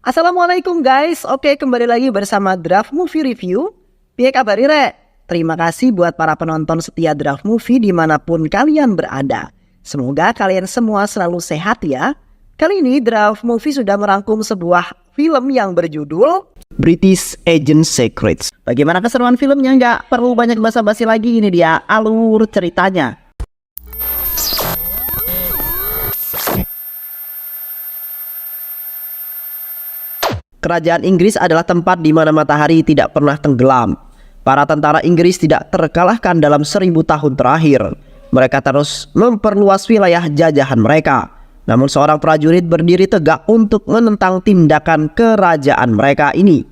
Assalamualaikum guys, oke kembali lagi bersama Draft Movie Review. Piye kabar Re? Terima kasih buat para penonton setia Draft Movie dimanapun kalian berada. Semoga kalian semua selalu sehat ya. Kali ini Draft Movie sudah merangkum sebuah film yang berjudul British Agent Secrets. Bagaimana keseruan filmnya? Nggak perlu banyak basa-basi lagi, ini dia alur ceritanya. Kerajaan Inggris adalah tempat di mana matahari tidak pernah tenggelam. Para tentara Inggris tidak terkalahkan dalam 1000 tahun terakhir. Mereka terus memperluas wilayah jajahan mereka. Namun seorang prajurit berdiri tegak untuk menentang tindakan kerajaan mereka ini.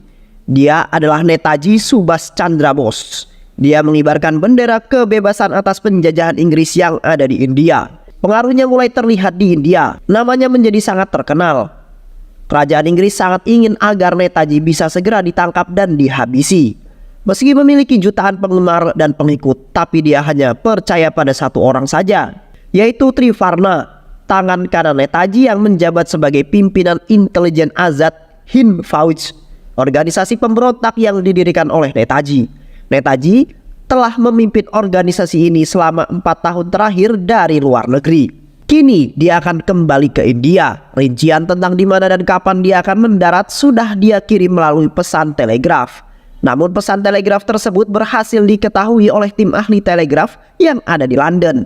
Dia adalah Netaji Subhas Chandra Bose. Dia mengibarkan bendera kebebasan atas penjajahan Inggris yang ada di India. Pengaruhnya mulai terlihat di India. Namanya menjadi sangat terkenal. Kerajaan Inggris sangat ingin agar Netaji bisa segera ditangkap dan dihabisi. Meski memiliki jutaan penggemar dan pengikut, tapi dia hanya percaya pada satu orang saja, yaitu Trivarna, tangan kanan Netaji yang menjabat sebagai pimpinan intelijen Azad Hind Fauj, organisasi pemberontak yang didirikan oleh Netaji. Netaji telah memimpin organisasi ini selama 4 tahun terakhir dari luar negeri. Kini dia akan kembali ke India. Rincian tentang di mana dan kapan dia akan mendarat sudah dia kirim melalui pesan telegraf. Namun pesan telegraf tersebut berhasil diketahui oleh tim ahli telegraf yang ada di London.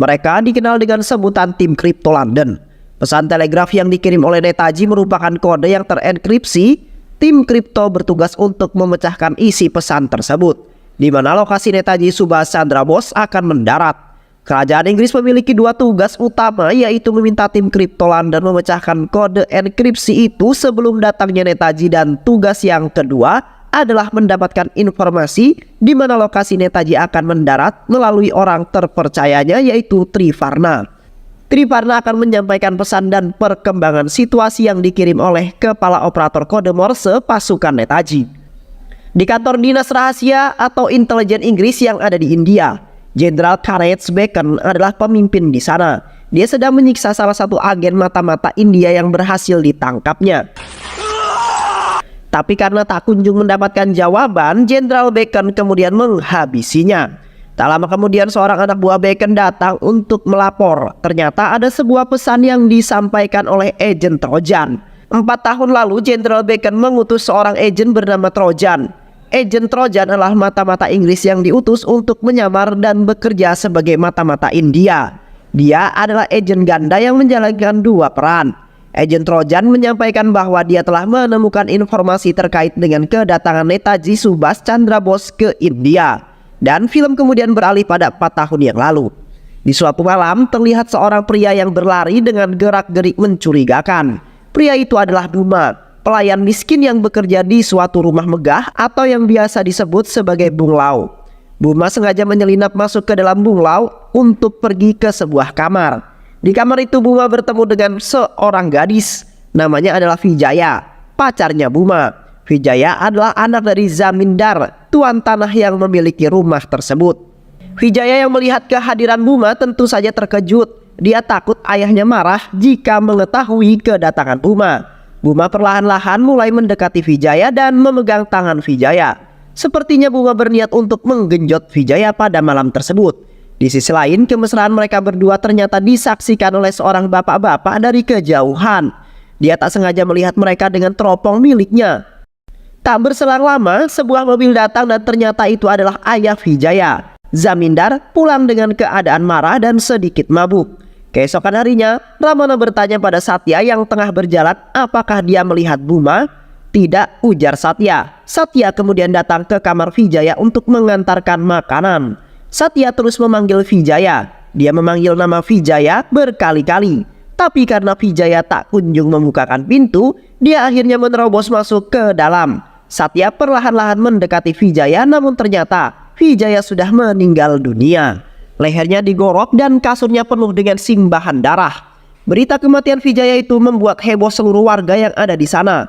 Mereka dikenal dengan sebutan tim kripto London. Pesan telegraf yang dikirim oleh Netaji merupakan kode yang terenkripsi. Tim kripto bertugas untuk memecahkan isi pesan tersebut, di mana lokasi Netaji Subhas Chandra Bose akan mendarat. Kerajaan Inggris memiliki 2 tugas utama, yaitu meminta tim kripto London memecahkan kode enkripsi itu sebelum datangnya Netaji, dan tugas yang kedua adalah mendapatkan informasi di mana lokasi Netaji akan mendarat melalui orang terpercayanya, yaitu Trivarna. Trivarna akan menyampaikan pesan dan perkembangan situasi yang dikirim oleh kepala operator kode Morse pasukan Netaji. Di kantor dinas rahasia atau intelijen Inggris yang ada di India, Jenderal Careth Bacon adalah pemimpin di sana. Dia sedang menyiksa salah satu agen mata-mata India yang berhasil ditangkapnya. Tapi karena tak kunjung mendapatkan jawaban, Jenderal Bacon kemudian menghabisinya. Tak lama kemudian seorang anak buah Bacon datang untuk melapor. Ternyata ada sebuah pesan yang disampaikan oleh agen Trojan. 4 tahun lalu Jenderal Bacon mengutus seorang agen bernama Trojan. Agen Trojan adalah mata-mata Inggris yang diutus untuk menyamar dan bekerja sebagai mata-mata India. Dia adalah agen ganda yang menjalankan 2 peran. Agen Trojan menyampaikan bahwa dia telah menemukan informasi terkait dengan kedatangan Netaji Subhas Chandra Bose ke India. Dan film kemudian beralih pada 4 tahun yang lalu. Di suatu malam terlihat seorang pria yang berlari dengan gerak-gerik mencurigakan. Pria itu adalah Duma, pelayan miskin yang bekerja di suatu rumah megah atau yang biasa disebut sebagai bungalow. Buma sengaja menyelinap masuk ke dalam bungalow untuk pergi ke sebuah kamar. Di kamar itu Buma bertemu dengan seorang gadis. Namanya adalah Vijaya, pacarnya Buma. Vijaya adalah anak dari Zamindar, tuan tanah yang memiliki rumah tersebut. Vijaya yang melihat kehadiran Buma tentu saja terkejut. Dia takut ayahnya marah jika mengetahui kedatangan Buma. Buma perlahan-lahan mulai mendekati Vijaya dan memegang tangan Vijaya. Sepertinya Buma berniat untuk menggenjot Vijaya pada malam tersebut. Di sisi lain, kemesraan mereka berdua ternyata disaksikan oleh seorang bapak-bapak dari kejauhan. Dia tak sengaja melihat mereka dengan teropong miliknya. Tak berselang lama, sebuah mobil datang dan ternyata itu adalah ayah Vijaya. Zamindar pulang dengan keadaan marah dan sedikit mabuk. Keesokan harinya, Ramana bertanya pada Satya yang tengah berjalan apakah dia melihat Buma. Tidak, ujar Satya. Satya kemudian datang ke kamar Vijaya untuk mengantarkan makanan. Satya terus memanggil Vijaya. Dia memanggil nama Vijaya berkali-kali. Tapi karena Vijaya tak kunjung membukakan pintu, dia akhirnya menerobos masuk ke dalam. Satya perlahan-lahan mendekati Vijaya, namun ternyata Vijaya sudah meninggal dunia. Lehernya digorok dan kasurnya penuh dengan simbahan darah. Berita kematian Vijaya itu membuat heboh seluruh warga yang ada di sana.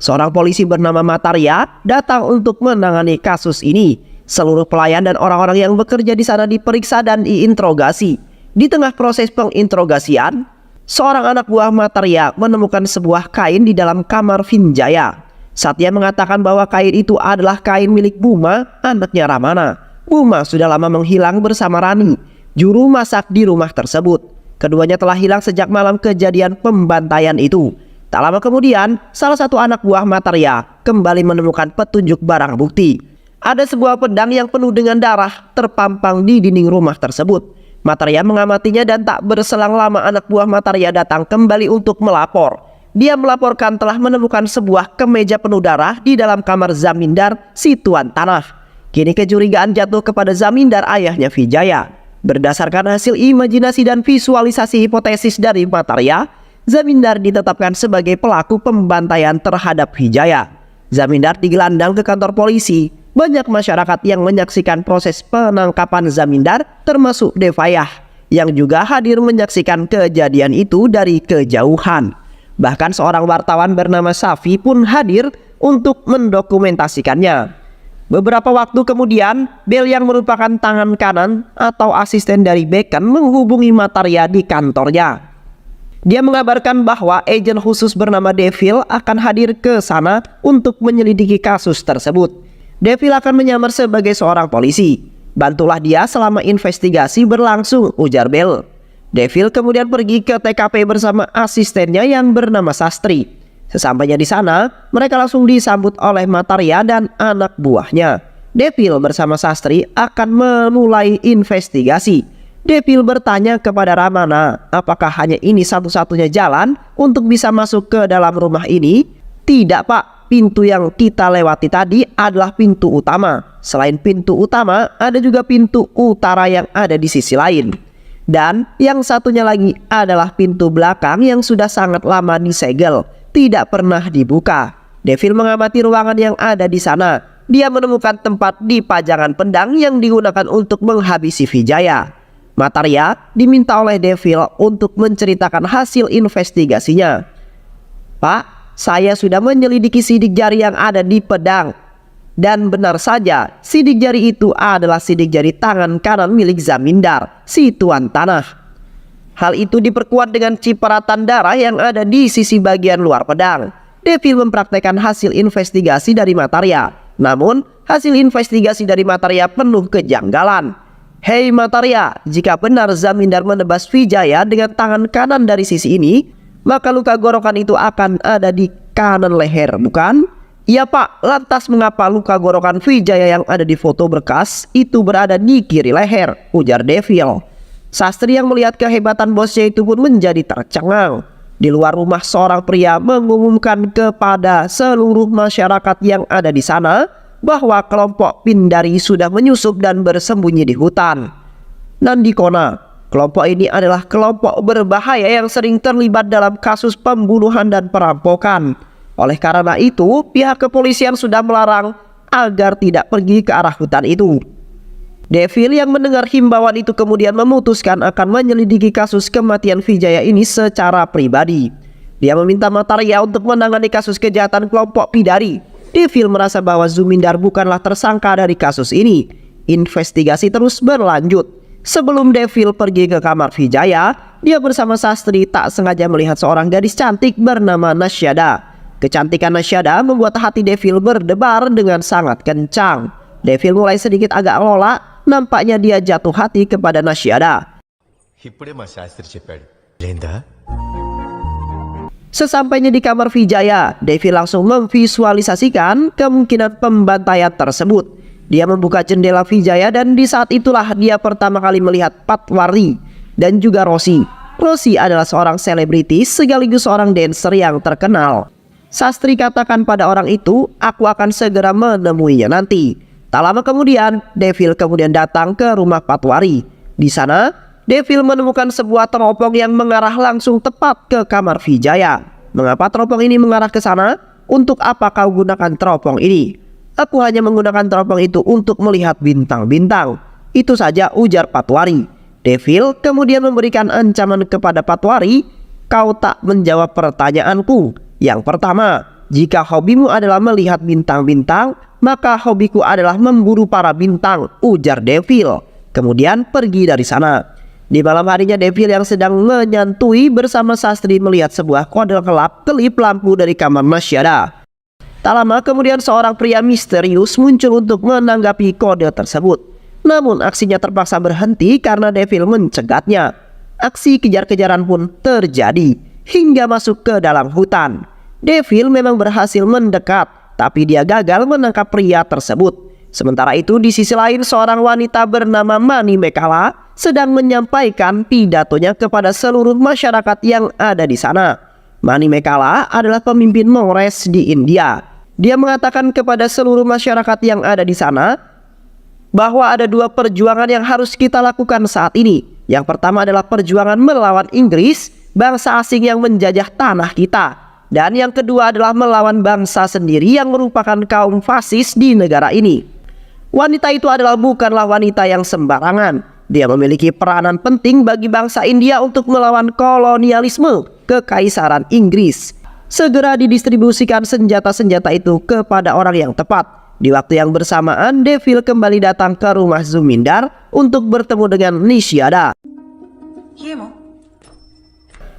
Seorang polisi bernama Matarya datang untuk menangani kasus ini. Seluruh pelayan dan orang-orang yang bekerja di sana diperiksa dan diinterogasi. Di tengah proses penginterogasian, seorang anak buah Mataria menemukan sebuah kain di dalam kamar Vinjaya. Satya mengatakan bahwa kain itu adalah kain milik Buma, anaknya Ramana. Buma sudah lama menghilang bersama Rani, juru masak di rumah tersebut. Keduanya telah hilang sejak malam kejadian pembantaian itu. Tak lama kemudian, salah satu anak buah Mataria kembali menemukan petunjuk barang bukti. Ada sebuah pedang yang penuh dengan darah terpampang di dinding rumah tersebut. Mataria mengamatinya dan tak berselang lama anak buah Mataria datang kembali untuk melapor. Dia melaporkan telah menemukan sebuah kemeja penuh darah di dalam kamar Zamindar, si tuan tanah. Kini kecurigaan jatuh kepada Zamindar, ayahnya Vijaya. Berdasarkan hasil imajinasi dan visualisasi hipotesis dari Mataria, Zamindar ditetapkan sebagai pelaku pembantaian terhadap Vijaya. Zamindar digelandang ke kantor polisi. Banyak masyarakat yang menyaksikan proses penangkapan Zamindar, termasuk Devayah, yang juga hadir menyaksikan kejadian itu dari kejauhan. Bahkan seorang wartawan bernama Safi pun hadir untuk mendokumentasikannya. Beberapa waktu kemudian, Bel yang merupakan tangan kanan atau asisten dari Bacon menghubungi Mataria di kantornya. Dia mengabarkan bahwa agen khusus bernama Devil akan hadir ke sana untuk menyelidiki kasus tersebut. Devil akan menyamar sebagai seorang polisi. Bantulah dia selama investigasi berlangsung, ujar Bel. Devil kemudian pergi ke TKP bersama asistennya yang bernama Sastri. Sesampainya di sana, mereka langsung disambut oleh Mataria dan anak buahnya. Devil bersama Sastri akan memulai investigasi. Devil bertanya kepada Ramana, apakah hanya ini satu-satunya jalan untuk bisa masuk ke dalam rumah ini? Tidak, Pak. Pintu yang kita lewati tadi adalah pintu utama. Selain pintu utama, ada juga pintu utara yang ada di sisi lain. Dan yang satunya lagi adalah pintu belakang yang sudah sangat lama disegel, tidak pernah dibuka. Devil mengamati ruangan yang ada di sana. Dia menemukan tempat di pajangan pedang yang digunakan untuk menghabisi Vijaya. Mataria diminta oleh Devil untuk menceritakan hasil investigasinya. Pak, saya sudah menyelidiki sidik jari yang ada di pedang. Dan benar saja, sidik jari itu adalah sidik jari tangan kanan milik Zamindar, si tuan tanah. Hal itu diperkuat dengan cipratan darah yang ada di sisi bagian luar pedang. Devil mempraktekkan hasil investigasi dari Mataria. Namun, hasil investigasi dari Mataria penuh kejanggalan. Hei Mataria, jika benar Zamindar menebas Vijaya dengan tangan kanan dari sisi ini, maka luka gorokan itu akan ada di kanan leher, bukan? Iya Pak, lantas mengapa luka gorokan Vijaya yang ada di foto berkas itu berada di kiri leher, ujar Devil. Sastri yang melihat kehebatan bosnya itu pun menjadi tercengang. Di luar rumah seorang pria mengumumkan kepada seluruh masyarakat yang ada di sana bahwa kelompok Pindari sudah menyusup dan bersembunyi di hutan. Nandikona, kelompok ini adalah kelompok berbahaya yang sering terlibat dalam kasus pembunuhan dan perampokan. Oleh karena itu, pihak kepolisian sudah melarang agar tidak pergi ke arah hutan itu. Devil yang mendengar himbauan itu kemudian memutuskan akan menyelidiki kasus kematian Vijaya ini secara pribadi. Dia meminta Mataria untuk menangani kasus kejahatan kelompok Pindari. Devil merasa bahwa Zamindar bukanlah tersangka dari kasus ini. Investigasi terus berlanjut. Sebelum Devil pergi ke kamar Vijaya, dia bersama Sastri tak sengaja melihat seorang gadis cantik bernama Nasyada. Kecantikan Nasyada membuat hati Devil berdebar dengan sangat kencang. Devil mulai sedikit agak lola, nampaknya dia jatuh hati kepada Nasyada. Sesampainya di kamar Vijaya, Devil langsung memvisualisasikan kemungkinan pembantaian tersebut. Dia membuka jendela Vijaya dan di saat itulah dia pertama kali melihat Patwari dan juga Rosi. Rosi adalah seorang selebriti sekaligus seorang dancer yang terkenal. Sastri katakan pada orang itu, aku akan segera menemuinya nanti. Tak lama kemudian, Devil kemudian datang ke rumah Patwari. Di sana, Devil menemukan sebuah teropong yang mengarah langsung tepat ke kamar Vijaya. Mengapa teropong ini mengarah ke sana? Untuk apa kau gunakan teropong ini? Aku hanya menggunakan teropong itu untuk melihat bintang-bintang. Itu saja, ujar Patwari. Devil kemudian memberikan ancaman kepada Patwari, kau tak menjawab pertanyaanku. Yang pertama, jika hobimu adalah melihat bintang-bintang, maka hobiku adalah memburu para bintang, ujar Devil. Kemudian pergi dari sana. Di malam harinya Devil yang sedang menyantui bersama Sastri melihat sebuah kode gelap kelip lampu dari kamar Nasyada. Tak lama kemudian seorang pria misterius muncul untuk menanggapi kode tersebut. Namun aksinya terpaksa berhenti karena Devil mencegatnya. Aksi kejar-kejaran pun terjadi hingga masuk ke dalam hutan. Devil memang berhasil mendekat, tapi dia gagal menangkap pria tersebut. Sementara itu di sisi lain seorang wanita bernama Mani Mekala sedang menyampaikan pidatonya kepada seluruh masyarakat yang ada di sana. Mani Mekala adalah pemimpin Mongres di India. Dia mengatakan kepada seluruh masyarakat yang ada di sana bahwa ada dua perjuangan yang harus kita lakukan saat ini. Yang pertama adalah perjuangan melawan Inggris, bangsa asing yang menjajah tanah kita. Dan yang kedua adalah melawan bangsa sendiri yang merupakan kaum fasis di negara ini. Wanita itu bukanlah wanita yang sembarangan. Dia memiliki peranan penting bagi bangsa India untuk melawan kolonialisme kekaisaran Inggris. Segera didistribusikan senjata-senjata itu kepada orang yang tepat. Di waktu yang bersamaan, Devil kembali datang ke rumah Zumindar untuk bertemu dengan Nishyada.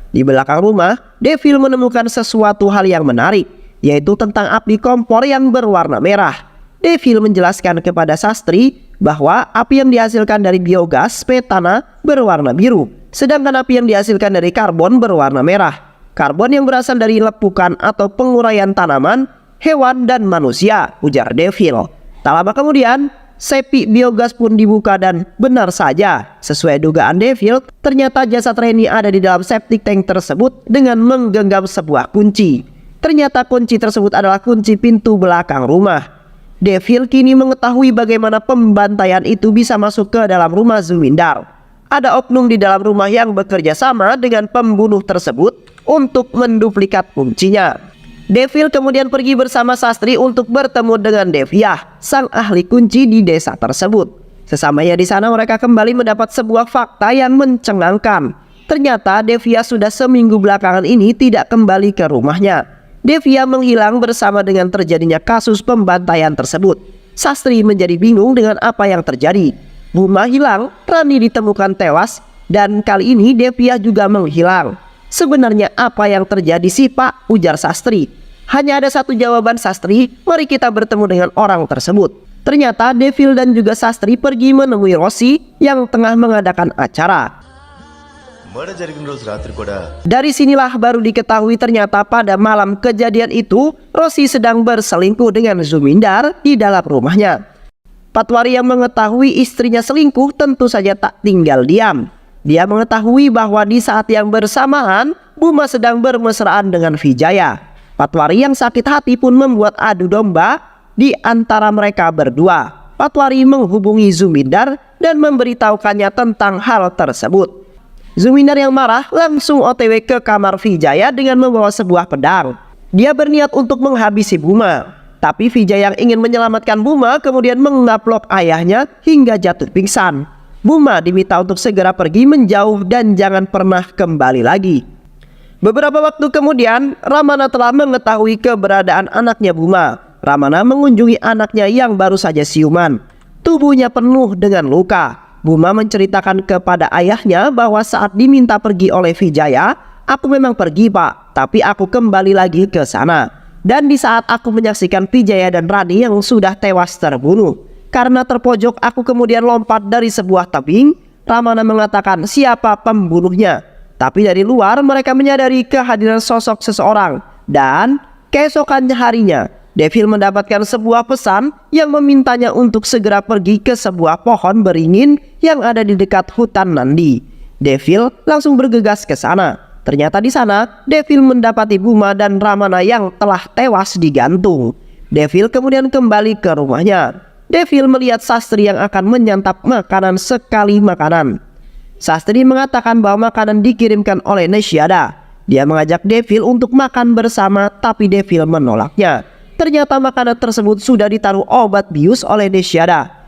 Di belakang rumah, Devil menemukan sesuatu hal yang menarik, yaitu tentang api kompor yang berwarna merah. Devil menjelaskan kepada Sastri bahwa api yang dihasilkan dari biogas metana berwarna biru, sedangkan api yang dihasilkan dari karbon berwarna merah. Karbon yang berasal dari lepukan atau penguraian tanaman, hewan, dan manusia, ujar Devil. Tak lama kemudian, sepi biogas pun dibuka dan benar saja, sesuai dugaan Devil, ternyata jasad Reni ada di dalam septic tank tersebut dengan menggenggam sebuah kunci. Ternyata kunci tersebut adalah kunci pintu belakang rumah. Devil kini mengetahui bagaimana pembantaian itu bisa masuk ke dalam rumah Zumindar. Ada oknum di dalam rumah yang bekerja sama dengan pembunuh tersebut untuk menduplikat kuncinya. Devil kemudian pergi bersama Sastri untuk bertemu dengan Devyah, sang ahli kunci di desa tersebut. Sesamanya di sana mereka kembali mendapat sebuah fakta yang mencengangkan. Ternyata Devyah sudah seminggu belakangan ini tidak kembali ke rumahnya. Devyah menghilang bersama dengan terjadinya kasus pembantaian tersebut. Sastri menjadi bingung dengan apa yang terjadi. Buma hilang, Rani ditemukan tewas, dan kali ini Devyah juga menghilang. Sebenarnya apa yang terjadi sih Pak? Ujar Sastri. Hanya ada satu jawaban Sastri, mari kita bertemu dengan orang tersebut. Ternyata Devil dan juga Sastri pergi menemui Rosi yang tengah mengadakan acara. Dari sinilah baru diketahui ternyata pada malam kejadian itu Rosi sedang berselingkuh dengan Zumindar di dalam rumahnya. Patwari yang mengetahui istrinya selingkuh tentu saja tak tinggal diam. Dia mengetahui bahwa di saat yang bersamaan Buma sedang bermesraan dengan Vijaya. Patwari yang sakit hati pun membuat adu domba di antara mereka berdua. Patwari menghubungi Zumindar dan memberitahukannya tentang hal tersebut. Zumindar yang marah langsung OTW ke kamar Vijaya dengan membawa sebuah pedang. Dia berniat untuk menghabisi Buma. Tapi Vijaya yang ingin menyelamatkan Buma kemudian mengaplok ayahnya hingga jatuh pingsan. Buma diminta untuk segera pergi menjauh dan jangan pernah kembali lagi. Beberapa waktu kemudian, Ramana telah mengetahui keberadaan anaknya Buma. Ramana mengunjungi anaknya yang baru saja siuman. Tubuhnya penuh dengan luka. Buma menceritakan kepada ayahnya bahwa saat diminta pergi oleh Vijaya, aku memang pergi Pak, tapi aku kembali lagi ke sana. Dan di saat aku menyaksikan Vijaya dan Rani yang sudah tewas terbunuh, karena terpojok aku kemudian lompat dari sebuah tebing. Ramana mengatakan siapa pembunuhnya, tapi dari luar mereka menyadari kehadiran sosok seseorang. Dan keesokan harinya Devil mendapatkan sebuah pesan yang memintanya untuk segera pergi ke sebuah pohon beringin yang ada di dekat hutan Nandi. Devil langsung bergegas ke sana. Ternyata di sana Devil mendapati Buma dan Ramana yang telah tewas digantung. Devil kemudian kembali ke rumahnya. Devil melihat Sastri yang akan menyantap makanan sekali makanan. Sastri mengatakan bahwa makanan dikirimkan oleh Nishyada. Dia mengajak Devil untuk makan bersama, tapi Devil menolaknya. Ternyata makanan tersebut sudah ditaruh obat bius oleh Nishyada.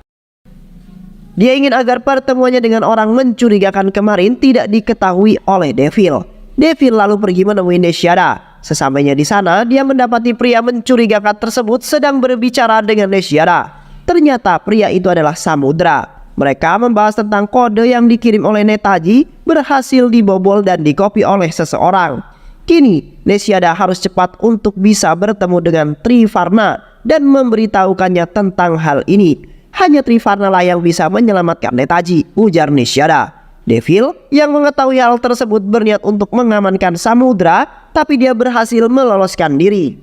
Dia ingin agar pertemuannya dengan orang mencurigakan kemarin tidak diketahui oleh Devil. Devil lalu pergi menemui Nishyada. Sesampainya di sana, dia mendapati pria mencurigakan tersebut sedang berbicara dengan Nishyada. Ternyata pria itu adalah Samudra. Mereka membahas tentang kode yang dikirim oleh Netaji berhasil dibobol dan dikopi oleh seseorang. Kini, Nesiada harus cepat untuk bisa bertemu dengan Trivarna dan memberitahukannya tentang hal ini. Hanya Trivarna lah yang bisa menyelamatkan Netaji, ujar Nesiada. Devil yang mengetahui hal tersebut berniat untuk mengamankan Samudra, tapi dia berhasil meloloskan diri.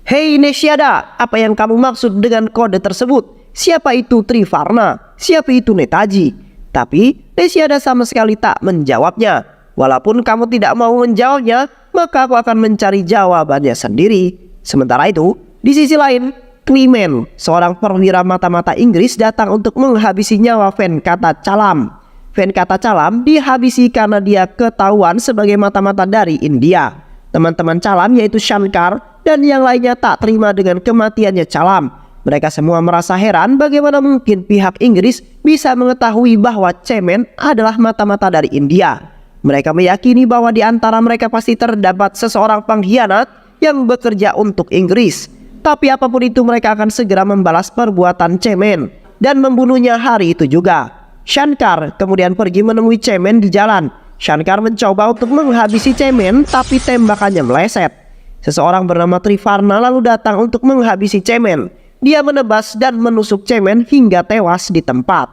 Hei Nesiada, apa yang kamu maksud dengan kode tersebut? Siapa itu Trivarna? Siapa itu Netaji? Tapi Nesiada sama sekali tak menjawabnya. Walaupun kamu tidak mau menjawabnya, maka aku akan mencari jawabannya sendiri. Sementara itu, di sisi lain, Clement, seorang perwira mata-mata Inggris, datang untuk menghabisi nyawa Venkatachalam. Venkatachalam dihabisi karena dia ketahuan sebagai mata-mata dari India. Teman-teman Chalam yaitu Shankar dan yang lainnya tak terima dengan kematiannya Chalam. Mereka semua merasa heran bagaimana mungkin pihak Inggris bisa mengetahui bahwa Clement adalah mata-mata dari India. Mereka meyakini bahwa di antara mereka pasti terdapat seseorang pengkhianat yang bekerja untuk Inggris. Tapi apapun itu, mereka akan segera membalas perbuatan Clement dan membunuhnya hari itu juga. Shankar kemudian pergi menemui Clement di jalan. Shankar mencoba untuk menghabisi Cement, tapi tembakannya meleset. Seseorang bernama Trivarna lalu datang untuk menghabisi Cement. Dia menebas dan menusuk Cement hingga tewas di tempat.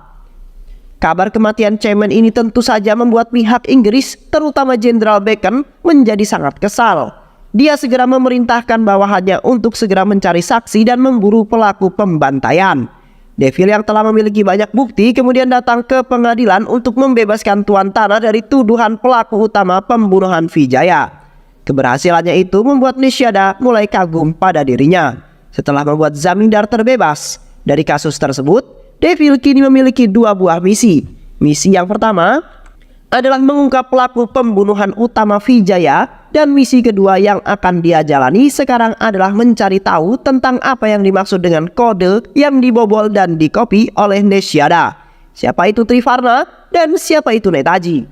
Kabar kematian Cement ini tentu saja membuat pihak Inggris, terutama Jenderal Bacon, menjadi sangat kesal. Dia segera memerintahkan bawahannya untuk segera mencari saksi dan memburu pelaku pembantaian. Devil yang telah memiliki banyak bukti kemudian datang ke pengadilan untuk membebaskan tuan tanah dari tuduhan pelaku utama pembunuhan Vijaya. Keberhasilannya itu membuat Nesiada mulai kagum pada dirinya. Setelah membuat Zamindar terbebas dari kasus tersebut, Devil kini memiliki dua buah misi. Misi yang pertama adalah mengungkap pelaku pembunuhan utama Vijaya, dan misi kedua yang akan dia jalani sekarang adalah mencari tahu tentang apa yang dimaksud dengan kode yang dibobol dan dikopi oleh Nesiada. Siapa itu Trivarna dan siapa itu Netaji?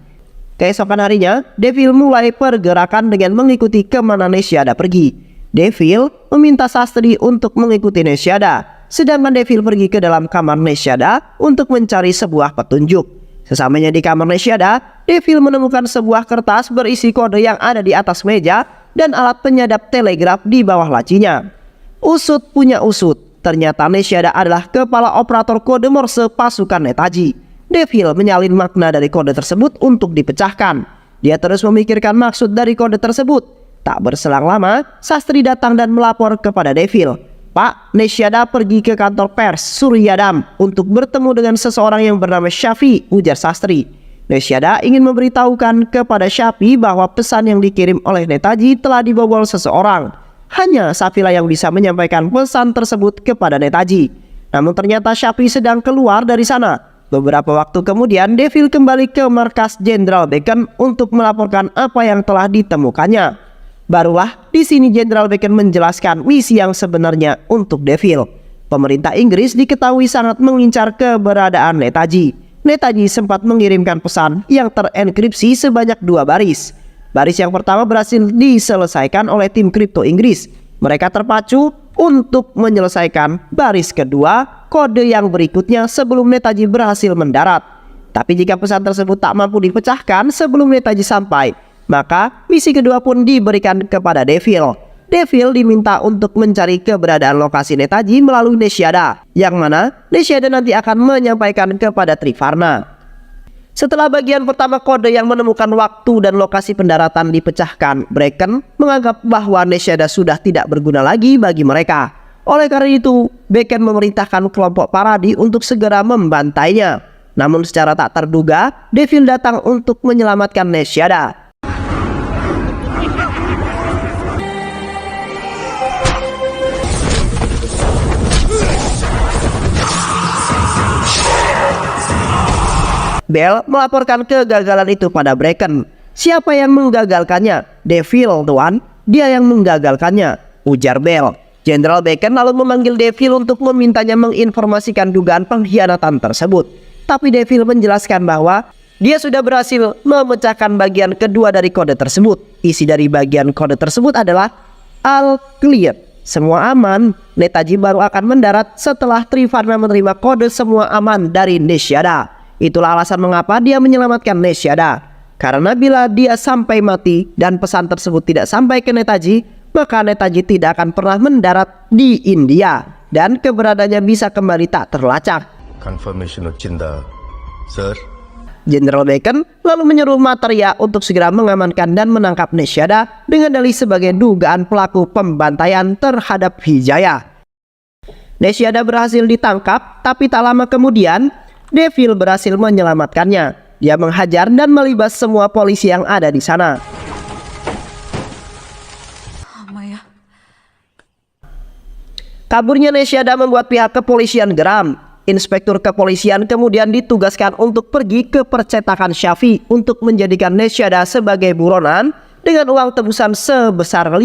Keesokan harinya, Devil mulai pergerakan dengan mengikuti kemana Nesiada pergi. Devil meminta Sastri untuk mengikuti Nesiada, sedangkan Devil pergi ke dalam kamar Nesiada untuk mencari sebuah petunjuk. Sesamanya di kamar Nesiada, Devil menemukan sebuah kertas berisi kode yang ada di atas meja dan alat penyadap telegraf di bawah lacinya. Usut punya usut, ternyata Nesiada adalah kepala operator kode Morse pasukan Netaji. Devil menyalin makna dari kode tersebut untuk dipecahkan. Dia terus memikirkan maksud dari kode tersebut. Tak berselang lama, Sastri datang dan melapor kepada Devil. Pak, Nesiada pergi ke kantor pers Suryadam untuk bertemu dengan seseorang yang bernama Shafi, ujar Sastri. Nesiada ingin memberitahukan kepada Shafi bahwa pesan yang dikirim oleh Netaji telah dibobol seseorang. Hanya Shafilah yang bisa menyampaikan pesan tersebut kepada Netaji. Namun ternyata Shafi sedang keluar dari sana. Beberapa waktu kemudian, Devil kembali ke markas Jenderal Bacon untuk melaporkan apa yang telah ditemukannya. Barulah di sini Jenderal Bacon menjelaskan misi yang sebenarnya untuk Devil. Pemerintah Inggris diketahui sangat mengincar keberadaan Netaji. Netaji sempat mengirimkan pesan yang terenkripsi sebanyak 2 baris. Baris yang pertama berhasil diselesaikan oleh tim kripto Inggris. Mereka terpacu untuk menyelesaikan baris kedua, kode yang berikutnya sebelum Netaji berhasil mendarat. Tapi jika pesan tersebut tak mampu dipecahkan sebelum Netaji sampai, maka misi kedua pun diberikan kepada Devil. Devil diminta untuk mencari keberadaan lokasi Netaji melalui Nesiada, yang mana Nesiada nanti akan menyampaikan kepada Trivarna. Setelah bagian pertama kode yang menemukan waktu dan lokasi pendaratan dipecahkan, Bacon menganggap bahwa Nesiada sudah tidak berguna lagi bagi mereka. Oleh karena itu, Bacon memerintahkan kelompok Paradi untuk segera membantainya. Namun secara tak terduga, Devil datang untuk menyelamatkan Nesiada. Bell melaporkan kegagalan itu pada Bacon. Siapa yang menggagalkannya? Devil, tuan. Dia yang menggagalkannya, ujar Bell. Jenderal Bacon lalu memanggil Devil untuk memintanya menginformasikan dugaan pengkhianatan tersebut. Tapi Devil menjelaskan bahwa dia sudah berhasil memecahkan bagian kedua dari kode tersebut. Isi dari bagian kode tersebut adalah All Clear. Semua aman, Netaji baru akan mendarat setelah Trivarna menerima kode semua aman dari Nesyada. Itulah alasan mengapa dia menyelamatkan Nesyada. Karena bila dia sampai mati dan pesan tersebut tidak sampai ke Netaji, maka Netaji tidak akan pernah mendarat di India dan keberadaannya bisa kembali tak terlacak. Confirmation of Chinda, sir. Jenderal Bacon lalu menyuruh Maitreya untuk segera mengamankan dan menangkap Nesyada dengan dalih sebagai dugaan pelaku pembantaian terhadap Vijaya. Nesyada berhasil ditangkap, tapi tak lama kemudian Devil berhasil menyelamatkannya. Dia menghajar dan melibas semua polisi yang ada di sana. Kaburnya Nesyada membuat pihak kepolisian geram. Inspektur kepolisian kemudian ditugaskan untuk pergi ke percetakan Syafi untuk menjadikan Nesyada sebagai buronan dengan uang tebusan sebesar 500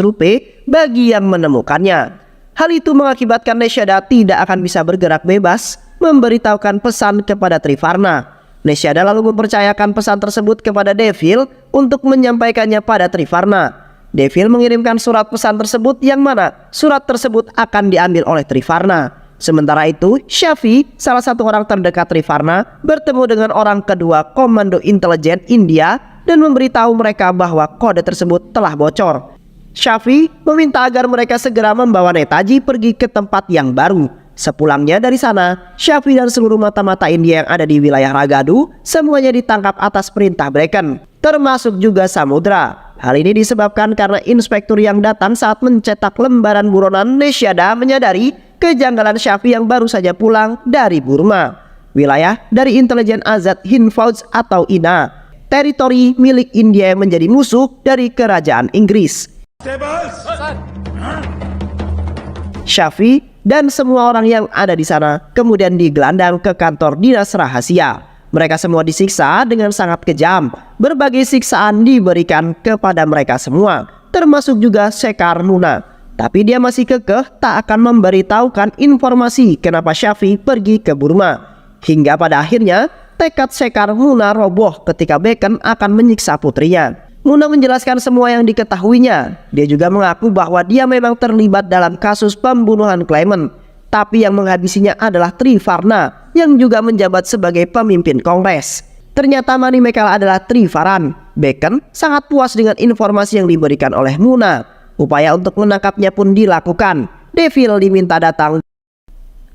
rupiah bagi yang menemukannya. Hal itu mengakibatkan Nesyada tidak akan bisa bergerak bebas memberitahukan pesan kepada Trivarna. Nesyada lalu mempercayakan pesan tersebut kepada Devil untuk menyampaikannya pada Trivarna. Devil mengirimkan surat pesan tersebut yang mana surat tersebut akan diambil oleh Trivarna. Sementara itu, Syafi, salah satu orang terdekat Trivarna, bertemu dengan orang kedua Komando Intelijen India dan memberitahu mereka bahwa kode tersebut telah bocor. Syafi meminta agar mereka segera membawa Netaji pergi ke tempat yang baru. Sepulangnya dari sana, Syafi dan seluruh mata-mata India yang ada di wilayah Ragadu semuanya ditangkap atas perintah Bacon, termasuk juga Samudra. Hal ini disebabkan karena inspektur yang datang saat mencetak lembaran buronan Nesyada menyadari kejanggalan Syafi yang baru saja pulang dari Burma, wilayah dari intelijen Azad Hind Fauj atau INA, teritori milik India yang menjadi musuh dari kerajaan Inggris. Syafi dan semua orang yang ada di sana kemudian digelandang ke kantor dinas rahasia. Mereka semua disiksa dengan sangat kejam. Berbagai siksaan diberikan kepada mereka semua, termasuk juga Sekar Muna. Tapi dia masih kekeh tak akan memberitahukan informasi kenapa Syafi pergi ke Burma. Hingga pada akhirnya tekad Sekar Muna roboh ketika Bacon akan menyiksa putrinya. Muna menjelaskan semua yang diketahuinya. Dia juga mengaku bahwa dia memang terlibat dalam kasus pembunuhan Clement. Tapi yang menghabisinya adalah Trivarna yang juga menjabat sebagai pemimpin kongres. Ternyata Manimekala adalah Trivaran. Bacon sangat puas dengan informasi yang diberikan oleh Muna. Upaya untuk menangkapnya pun dilakukan. Devil diminta datang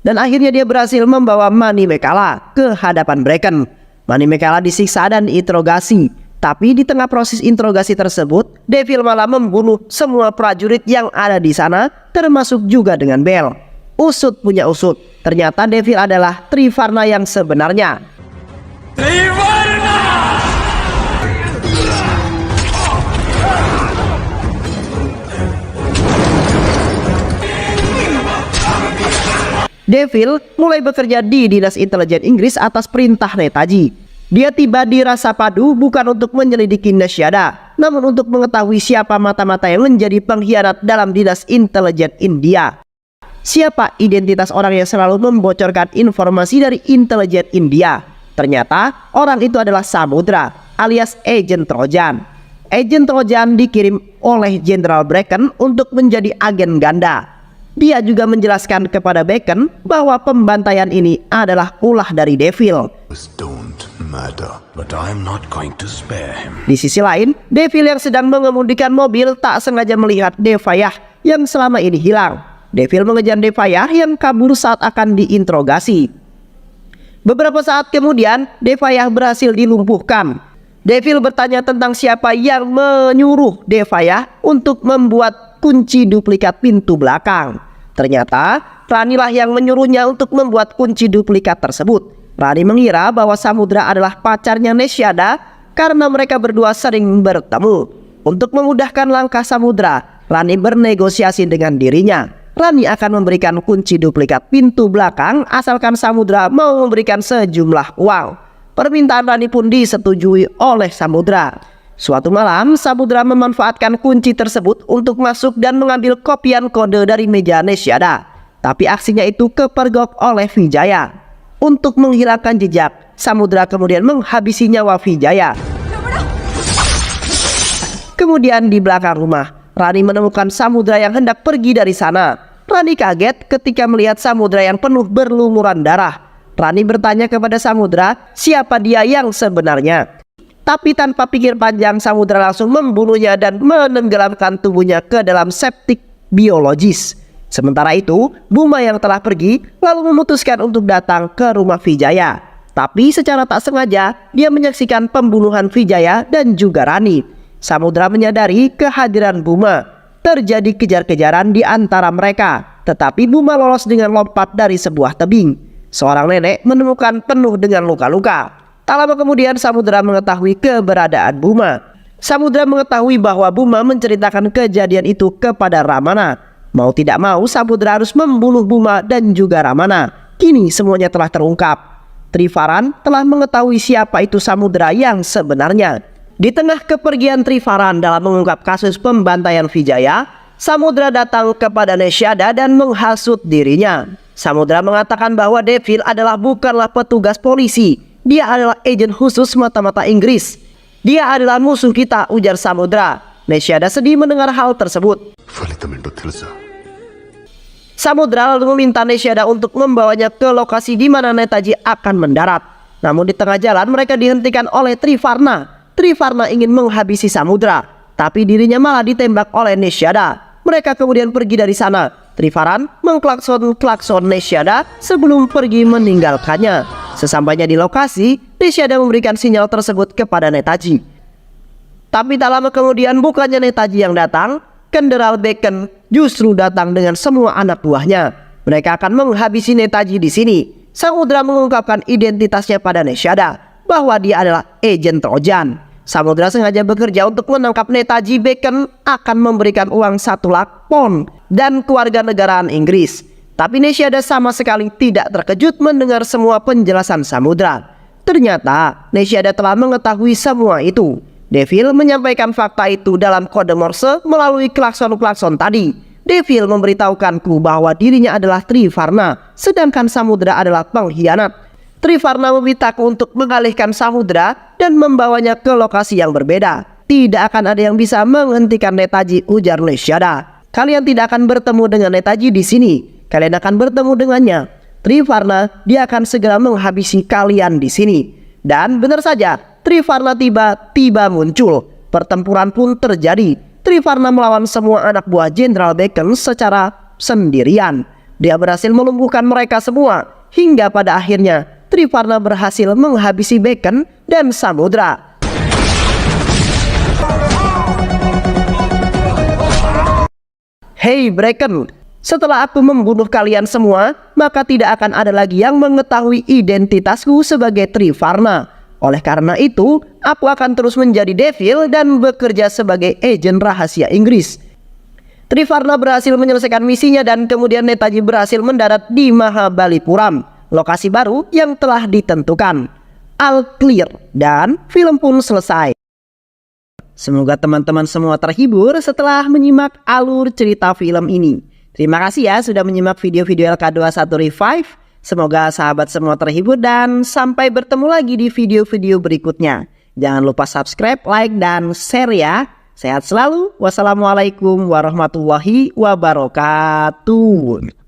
dan akhirnya dia berhasil membawa Manimekala ke hadapan Bacon. Manimekala disiksa dan diinterogasi. Tapi di tengah proses interogasi tersebut, Devil malah membunuh semua prajurit yang ada di sana, termasuk juga dengan Bell. Usut punya usut, ternyata Devil adalah Trivarna yang sebenarnya. Devil mulai bekerja di dinas intelijen Inggris atas perintah Netaji. Dia tiba di Rasapadu bukan untuk menyelidiki Nesyada, namun untuk mengetahui siapa mata-mata yang menjadi pengkhianat dalam dinas intelijen India. Siapa identitas orang yang selalu membocorkan informasi dari intelijen India? Ternyata orang itu adalah Samudra alias Agen Trojan. Agen Trojan dikirim oleh Jenderal Bacon untuk menjadi agen ganda. Dia juga menjelaskan kepada Bacon bahwa pembantaian ini adalah ulah dari Devil. Di sisi lain, Devil yang sedang mengemudikan mobil tak sengaja melihat Devayah yang selama ini hilang. Devil mengejar Devayah yang kabur saat akan diinterogasi. Beberapa saat kemudian, Devayah berhasil dilumpuhkan. Devil bertanya tentang siapa yang menyuruh Devayah untuk membuat kunci duplikat pintu belakang. Ternyata Rani lah yang menyuruhnya untuk membuat kunci duplikat tersebut. Rani mengira bahwa Samudra adalah pacarnya Nesyada karena mereka berdua sering bertemu. Untuk memudahkan langkah Samudra, Rani bernegosiasi dengan dirinya. Rani akan memberikan kunci duplikat pintu belakang asalkan Samudra mau memberikan sejumlah uang. Permintaan Rani pun disetujui oleh Samudra. Suatu malam, Samudra memanfaatkan kunci tersebut untuk masuk dan mengambil kopian kode dari meja Nesyada. Tapi aksinya itu kepergok oleh Vijaya. Untuk menghilangkan jejak, Samudra kemudian menghabisi nyawa Vijaya. Kemudian di belakang rumah, Rani menemukan Samudra yang hendak pergi dari sana. Rani kaget ketika melihat Samudra yang penuh berlumuran darah. Rani bertanya kepada Samudra siapa dia yang sebenarnya. Tapi tanpa pikir panjang, Samudra langsung membunuhnya dan menenggelamkan tubuhnya ke dalam septik biologis. Sementara itu, Buma yang telah pergi lalu memutuskan untuk datang ke rumah Vijaya. Tapi secara tak sengaja, dia menyaksikan pembunuhan Vijaya dan juga Rani. Samudra menyadari kehadiran Buma. Terjadi kejar-kejaran di antara mereka. Tetapi Buma lolos dengan lompat dari sebuah tebing. Seorang nenek menemukan penuh dengan luka-luka. Tak lama kemudian Samudra mengetahui keberadaan Buma. Samudra mengetahui bahwa Buma menceritakan kejadian itu kepada Ramana. Mau tidak mau Samudra harus membunuh Buma dan juga Ramana. Kini semuanya telah terungkap. Trivaran telah mengetahui siapa itu Samudra yang sebenarnya. Di tengah kepergian Trivaran dalam mengungkap kasus pembantaian Vijaya, Samudra datang kepada Nesyada dan menghasut dirinya. Samudra mengatakan bahwa Devil adalah bukanlah petugas polisi. Dia adalah agen khusus mata-mata Inggris. Dia adalah musuh kita, ujar Samudra. Nesyada sedih mendengar hal tersebut. Samudra lalu meminta Nesyada untuk membawanya ke lokasi di mana Netaji akan mendarat. Namun di tengah jalan mereka dihentikan oleh Trivarna. Trivarna ingin menghabisi Samudra, tapi dirinya malah ditembak oleh Nesyada. Mereka kemudian pergi dari sana. Trivaran mengklakson Nesyada sebelum pergi meninggalkannya. Sesampainya di lokasi, Nesyada memberikan sinyal tersebut kepada Netaji. Tapi tak lama kemudian bukannya Netaji yang datang, Kenderal Bacon justru datang dengan semua anak buahnya. Mereka akan menghabisi Netaji di sini. Samudra mengungkapkan identitasnya pada Nesyada, bahwa dia adalah agen Trojan. Samudra sengaja bekerja untuk menangkap Netaji. Bacon akan memberikan uang 1 lakh pound dan kewarganegaraan Inggris. Tapi Nesyada sama sekali tidak terkejut mendengar semua penjelasan Samudra. Ternyata Nesyada telah mengetahui semua itu. Devil menyampaikan fakta itu dalam kode Morse melalui klakson-klakson tadi. Devil memberitahukanku bahwa dirinya adalah Trivarna, sedangkan Samudra adalah pengkhianat. Trivarna memintaku untuk mengalihkan Samudra dan membawanya ke lokasi yang berbeda. Tidak akan ada yang bisa menghentikan Netaji, ujar Nesyada. Kalian tidak akan bertemu dengan Netaji di sini. Kalian akan bertemu dengannya. Trivarna, dia akan segera menghabisi kalian di sini. Dan benar saja, Trivarna tiba-tiba muncul. Pertempuran pun terjadi. Trivarna melawan semua anak buah Jenderal Bacon secara sendirian. Dia berhasil melumpuhkan mereka semua. Hingga pada akhirnya Trivarna berhasil menghabisi Bacon dan Samudra. Hei Bacon, setelah aku membunuh kalian semua, maka tidak akan ada lagi yang mengetahui identitasku sebagai Trivarna. Oleh karena itu, aku akan terus menjadi Devil dan bekerja sebagai agen rahasia Inggris. Trivarna berhasil menyelesaikan misinya dan kemudian Netaji berhasil mendarat di Mahabalipuram, lokasi baru yang telah ditentukan. All clear dan film pun selesai. Semoga teman-teman semua terhibur setelah menyimak alur cerita film ini. Terima kasih ya sudah menyimak video-video LK21 Revive. Semoga sahabat semua terhibur dan sampai bertemu lagi di video-video berikutnya. Jangan lupa subscribe, like, dan share ya. Sehat selalu. Wassalamualaikum warahmatullahi wabarakatuh.